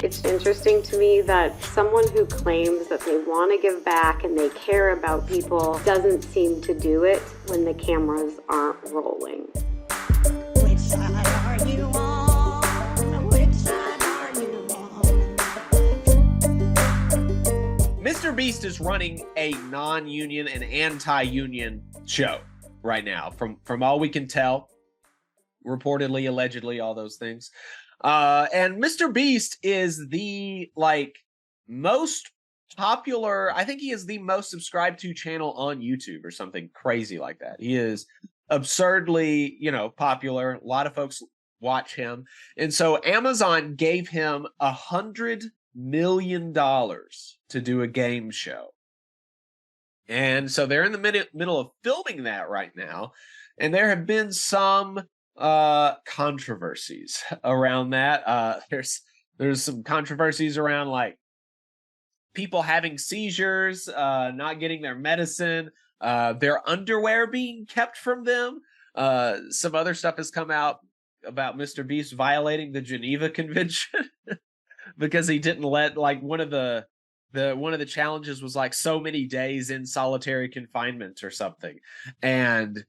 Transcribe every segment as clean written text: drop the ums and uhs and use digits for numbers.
It's interesting to me that someone who claims that they want to give back and they care about people doesn't seem to do it when the cameras aren't rolling. Which side are you on? Which side are you on? Mr. Beast is running a non-union and anti-union show right now, from all we can tell. Reportedly, allegedly, all those things. And Mr. Beast is the most popular, I think he is the most subscribed to channel on YouTube or something crazy like that. He is absurdly, popular. A lot of folks watch him. And so Amazon gave him $100 million to do a game show. And so they're in the middle of filming that right now. And there have been some controversies around that. There's some controversies around people having seizures, not getting their medicine, their underwear being kept from them. Some other stuff has come out about Mr. Beast violating the Geneva Convention because he didn't let one of the challenges was so many days in solitary confinement or something, and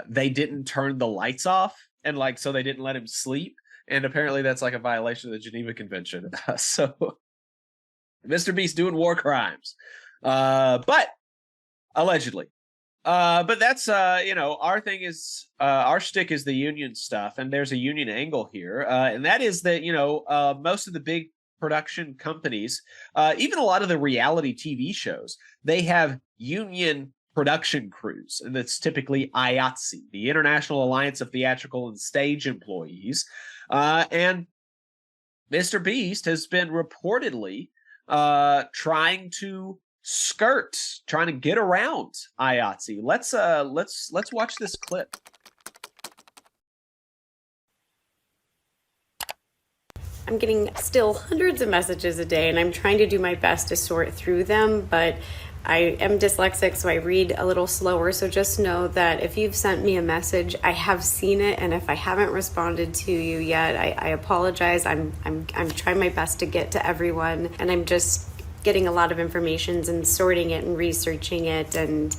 they didn't turn the lights off, and so they didn't let him sleep, and apparently that's a violation of the Geneva Convention. So Mr. Beast doing war crimes, but allegedly. But that's our thing is our shtick is the union stuff, and there's a union angle here, and that is that most of the big production companies, even a lot of the reality TV shows, they have union production crews, and that's typically IATSE, the International Alliance of Theatrical and Stage Employees. And Mr. Beast has been reportedly trying to get around IATSE. Let's watch this clip. I'm getting still hundreds of messages a day, and I'm trying to do my best to sort through them, but I am dyslexic, so I read a little slower. So just know that if you've sent me a message, I have seen it, and if I haven't responded to you yet, I apologize. I'm trying my best to get to everyone, and I'm just getting a lot of information and sorting it and researching it, and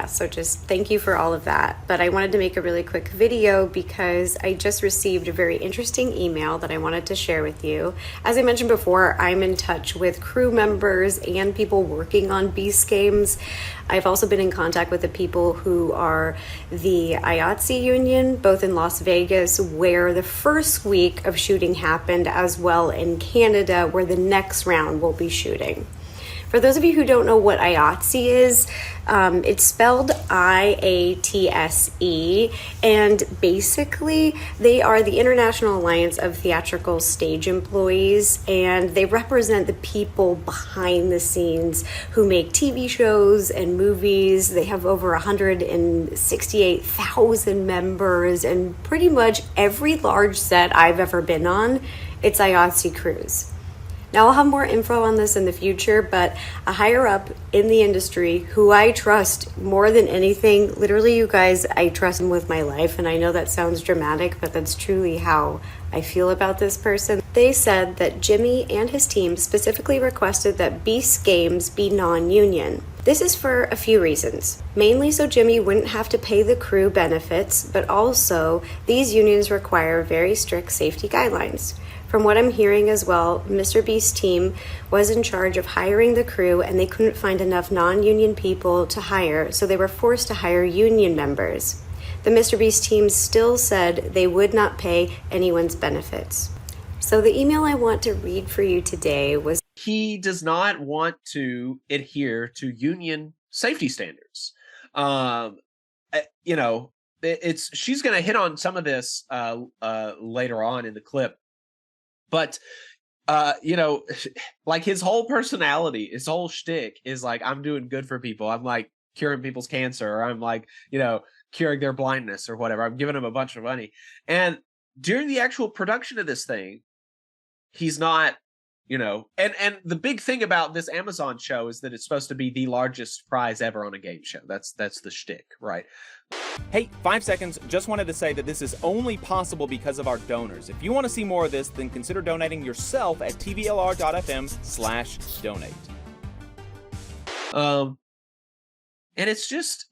so just thank you for all of that. But I wanted to make a really quick video because I just received a very interesting email that I wanted to share with you. As I mentioned before, I'm in touch with crew members and people working on Beast games. I've also been in contact with the people who are the IATSE union, both in Las Vegas, where the first week of shooting happened, as well in Canada, where the next round will be shooting. For those of you who don't know what IATSE is, it's spelled IATSE, and basically they are the International Alliance of Theatrical Stage Employees, and they represent the people behind the scenes who make TV shows and movies. They have over 168,000 members, and pretty much every large set I've ever been on, it's IATSE crews. Now, I'll have more info on this in the future, but a higher up in the industry who I trust more than anything, literally, you guys, I trust him with my life, and I know that sounds dramatic, but that's truly how I feel about this person. They said that Jimmy and his team specifically requested that Beast Games be non-union. This is for a few reasons. Mainly so Jimmy wouldn't have to pay the crew benefits, but also these unions require very strict safety guidelines. From what I'm hearing as well, Mr. Beast's team was in charge of hiring the crew, and they couldn't find enough non-union people to hire, so they were forced to hire union members. The Mr. Beast team still said they would not pay anyone's benefits. So the email I want to read for you today was, he does not want to adhere to union safety standards. She's going to hit on some of this later on in the clip. But, his whole personality, his whole shtick is I'm doing good for people. I'm curing people's cancer, or I'm curing their blindness or whatever. I'm giving them a bunch of money. And during the actual production of this thing, he's not And the big thing about this Amazon show is that it's supposed to be the largest prize ever on a game show. That's the shtick, right? Hey, 5 seconds. Just wanted to say that this is only possible because of our donors. If you want to see more of this, then consider donating yourself at tvlr.fm/donate. And it's just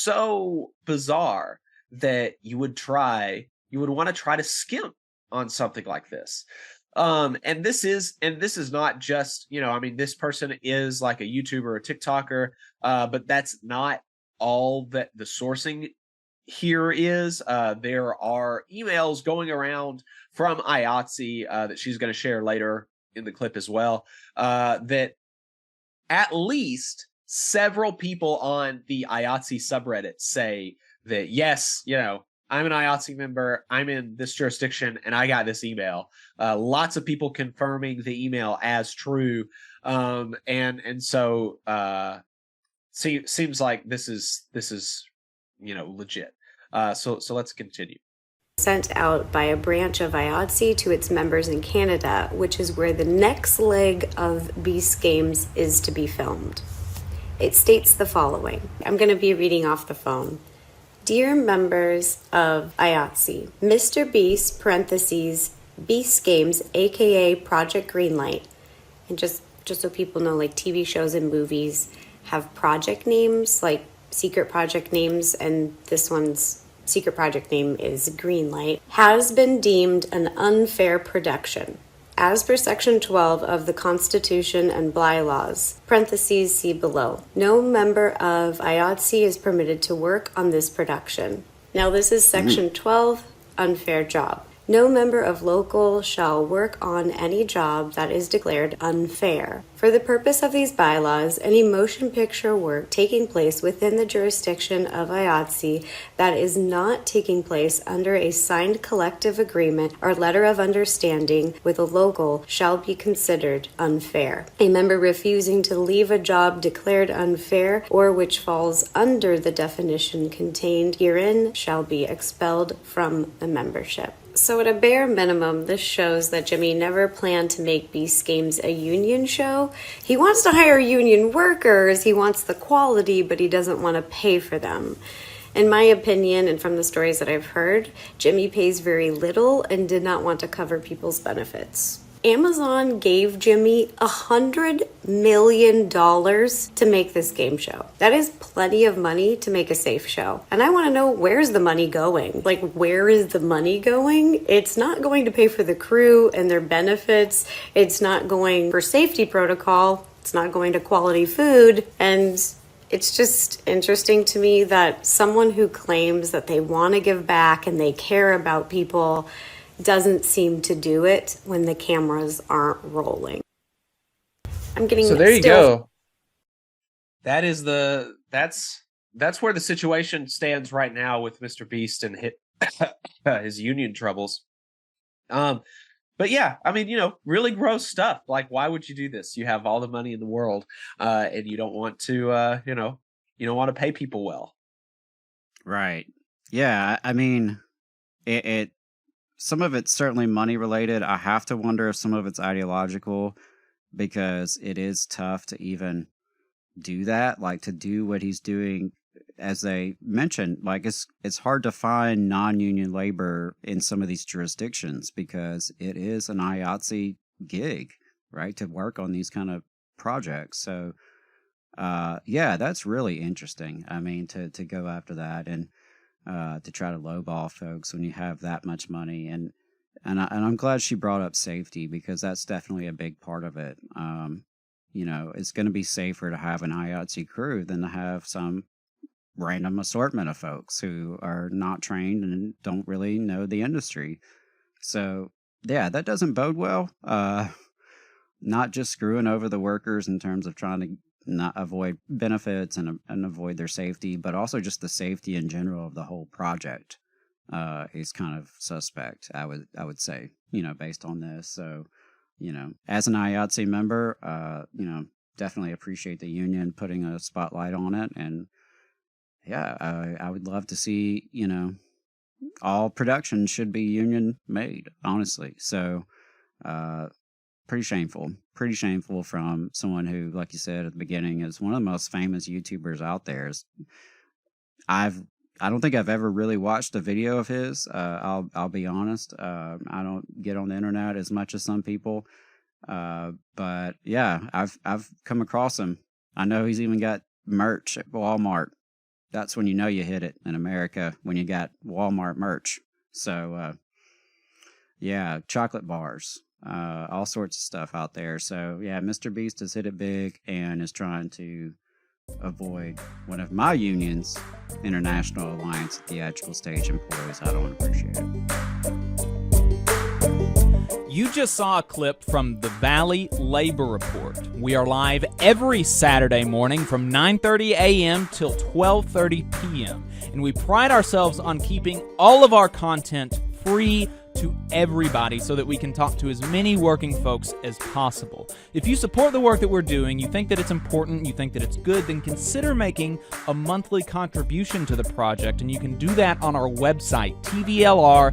so bizarre that you would want to try to skimp on something like this. And this is not just, I mean, this person is like a YouTuber or a TikToker, but that's not all that the sourcing here is. There are emails going around from IATSE that she's going to share later in the clip as well, that at least several people on the IATSE subreddit say that, yes, I'm an IATSE member, I'm in this jurisdiction, and I got this email. Lots of people confirming the email as true. And so seems like this is legit. So let's continue. Sent out by a branch of IATSE to its members in Canada, which is where the next leg of Beast Games is to be filmed. It states the following. I'm going to be reading off the phone. Dear members of IATSE, Mr. Beast, parentheses, Beast Games, aka Project Greenlight, and just so people know, like TV shows and movies have project names, like secret project names, and this one's secret project name is Greenlight, has been deemed an unfair production. As per Section 12 of the Constitution and bylaws, parentheses see below, no member of IATSE is permitted to work on this production. Now this is Section 12, unfair job. No member of local shall work on any job that is declared unfair. For the purpose of these bylaws, any motion picture work taking place within the jurisdiction of IATSE that is not taking place under a signed collective agreement or letter of understanding with a local shall be considered unfair. A member refusing to leave a job declared unfair or which falls under the definition contained herein shall be expelled from the membership. So at a bare minimum, this shows that Jimmy never planned to make Beast Games a union show. He wants to hire union workers, he wants the quality, but he doesn't want to pay for them. In my opinion, and from the stories that I've heard, Jimmy pays very little and did not want to cover people's benefits. Amazon gave Jimmy $100 million to make this game show. That is plenty of money to make a safe show. And I want to know, where's the money going? Like, where is the money going? It's not going to pay for the crew and their benefits. It's not going for safety protocol. It's not going to quality food. And it's just interesting to me that someone who claims that they want to give back and they care about people doesn't seem to do it when the cameras aren't rolling. I'm getting so there you go. That is that's where the situation stands right now with Mr. Beast and his union troubles. But yeah, I mean, really gross stuff. Like, why would you do this? You have all the money in the world, and you don't want to, you don't want to pay people well. Right. Yeah. I mean, it some of it's certainly money related. I have to wonder if some of it's ideological, because it is tough to even do that, like to do what he's doing. As they mentioned, like it's hard to find non-union labor in some of these jurisdictions because it is an IATSE gig, right, to work on these kind of projects. So yeah, that's really interesting. I mean, to go after that and to try to lowball folks when you have that much money. And I'm glad she brought up safety, because that's definitely a big part of it. It's going to be safer to have an IATSE crew than to have some random assortment of folks who are not trained and don't really know the industry. So yeah, that doesn't bode well. Not just screwing over the workers in terms of trying to not avoid benefits and avoid their safety, but also just the safety in general of the whole project is kind of suspect, I would say, based on this. So, as an IATSE member, definitely appreciate the union putting a spotlight on it. And yeah, I would love to see, all production should be union made, honestly. So, pretty shameful. Pretty shameful from someone who, like you said at the beginning, is one of the most famous YouTubers out there. I don't think I've ever really watched a video of his. I'll be honest. I don't get on the internet as much as some people. But yeah, I've come across him. I know he's even got merch at Walmart. That's when you know you hit it in America, when you got Walmart merch. So yeah, chocolate bars, all sorts of stuff out there. So yeah, Mr. Beast has hit it big and is trying to avoid one of my union's, International Alliance of Theatrical Stage Employees. I don't appreciate it. You just saw a clip from the Valley Labor Report. We are live every Saturday morning from 9:30 a.m. till 12:30 p.m. And we pride ourselves on keeping all of our content free to everybody so that we can talk to as many working folks as possible. If you support the work that we're doing, you think that it's important, you think that it's good, then consider making a monthly contribution to the project, and you can do that on our website, tvlr.fm.